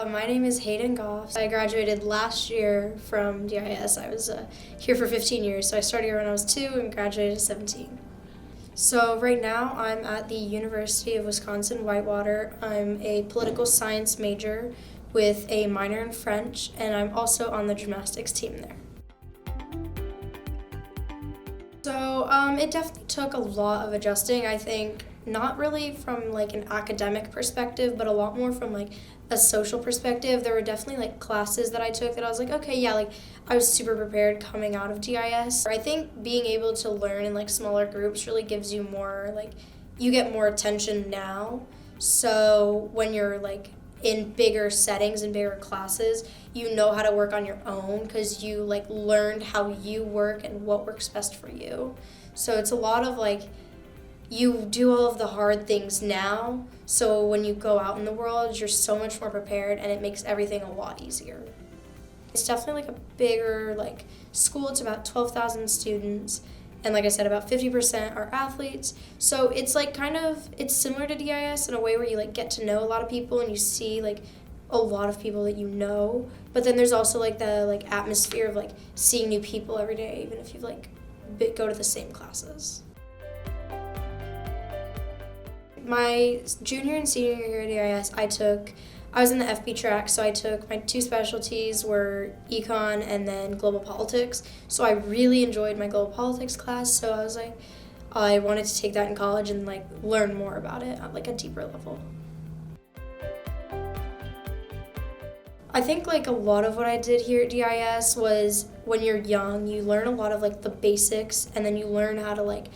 My name is Hayden Gough. I graduated last year from DIS. I was here for 15 years, so I started here when I was 2 and graduated at 17. So right now I'm at the University of Wisconsin-Whitewater. I'm a political science major with a minor in French, and I'm also on the gymnastics team there. So it definitely took a lot of adjusting, I think, not really from like an academic perspective, but a lot more from like a social perspective. There were definitely like classes that I took that I was like, okay, yeah, like I was super prepared coming out of DIS. I think being able to learn in like smaller groups really gives you more, like you get more attention now. So when you're like in bigger settings and bigger classes, you know how to work on your own because you like learned how you work and what works best for you. So it's a lot of like you do all of the hard things now, so when you go out in the world, you're so much more prepared and it makes everything a lot easier. It's definitely like a bigger like school. It's about 12,000 students, and like I said, about 50% are athletes. So it's like it's similar to DIS in a way where you like get to know a lot of people and you see like a lot of people that you know. But then there's also like the like atmosphere of like seeing new people every day, even if you like go to the same classes. My junior and senior year at DIS, I was in the FB track, so I took my 2 specialties were econ and then global politics. So I really enjoyed my global politics class, so I was like, I wanted to take that in college and like learn more about it at like a deeper level. I think like a lot of what I did here at DIS was when you're young, you learn a lot of like the basics, and then you learn how to like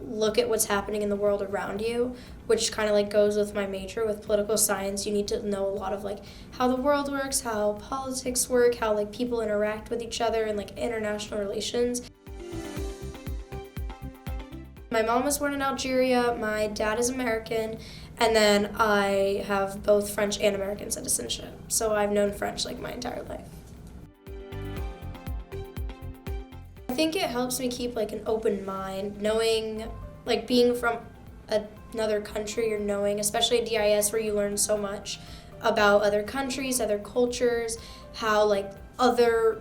look at what's happening in the world around you, which kind of like goes with my major with political science. You need to know a lot of like how the world works, how politics work, how like people interact with each other, and like international relations. My mom was born in Algeria, my dad is American, and then I have both French and American citizenship. So I've known French like my entire life. I think it helps me keep like an open mind, knowing, like being from another country or knowing, especially at DIS where you learn so much about other countries, other cultures, how like other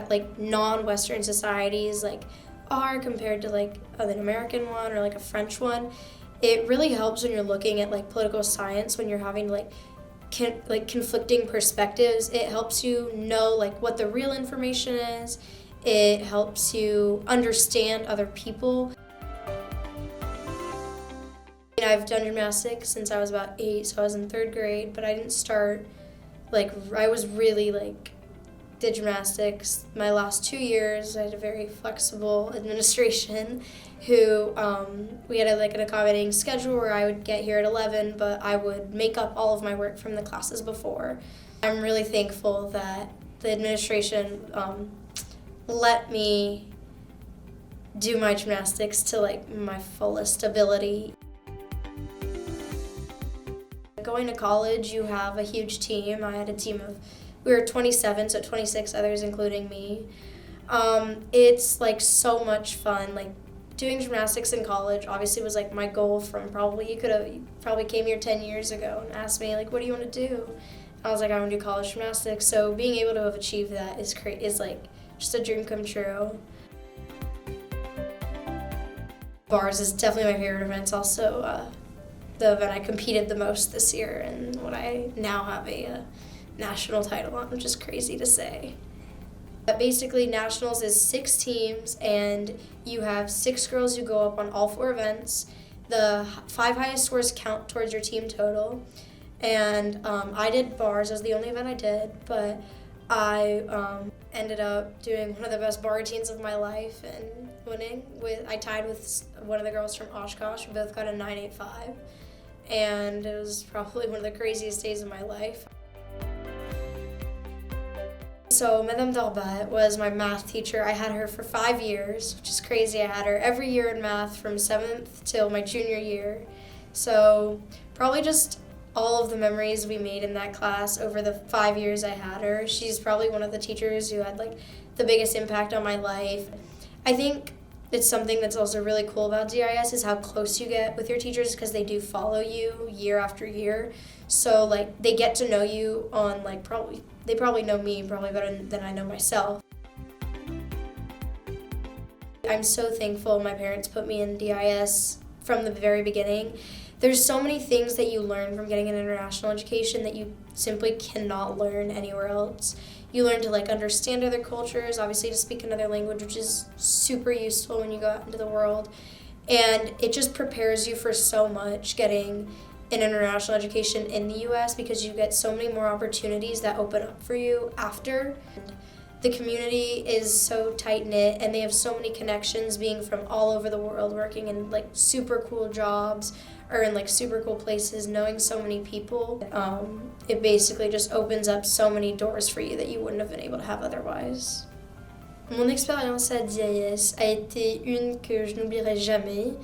like non-Western societies like are compared to like an American one or like a French one. It really helps when you're looking at like political science, when you're having like conflicting perspectives. It helps you know like what the real information is. It helps you understand other people. I've done gymnastics since I was about 8, so I was in 3rd grade, but I didn't start, I was really did gymnastics my last 2 years. I had a very flexible administration who, we had an accommodating schedule where I would get here at 11, but I would make up all of my work from the classes before. I'm really thankful that the administration, let me do my gymnastics to my fullest ability. Going to college, you have a huge team. I had a team of, we were 27, so 26 others including me. It's so much fun. Doing gymnastics in college obviously was my goal from you probably came here 10 years ago and asked me what do you want to do? I was like, I want to do college gymnastics. So being able to have achieved that is just a dream come true. Bars is definitely my favorite event. It's also the event I competed the most this year and what I now have a national title on, which is crazy to say. But basically, nationals is 6 teams, and you have 6 girls who go up on all 4 events. The 5 highest scores count towards your team total. And I did bars. That was the only event I did, but I ended up doing one of the best bar routines of my life and winning. I tied with one of the girls from Oshkosh. We both got a 9.85, and it was probably one of the craziest days of my life. So Madame Dalbat was my math teacher. I had her for 5 years, which is crazy. I had her every year in math from 7th till my junior year. So probably just all of the memories we made in that class over the 5 years I had her. She's probably one of the teachers who had the biggest impact on my life. I think It's something that's also really cool about DIS is how close you get with your teachers because they do follow you year after year. So like they get to know you on like they probably know me probably better than I know myself. I'm so thankful my parents put me in DIS from the very beginning. There's so many things that you learn from getting an international education that you simply cannot learn anywhere else. You learn to like understand other cultures, obviously to speak another language, which is super useful when you go out into the world. And it just prepares you for so much getting an international education in the US because you get so many more opportunities that open up for you after. The community is so tight-knit and they have so many connections being from all over the world, working in like super cool jobs or in like super cool places, knowing so many people. It basically just opens up so many doors for you that you wouldn't have been able to have otherwise. Mon expérience à DIS a été une que je n'oublierai jamais.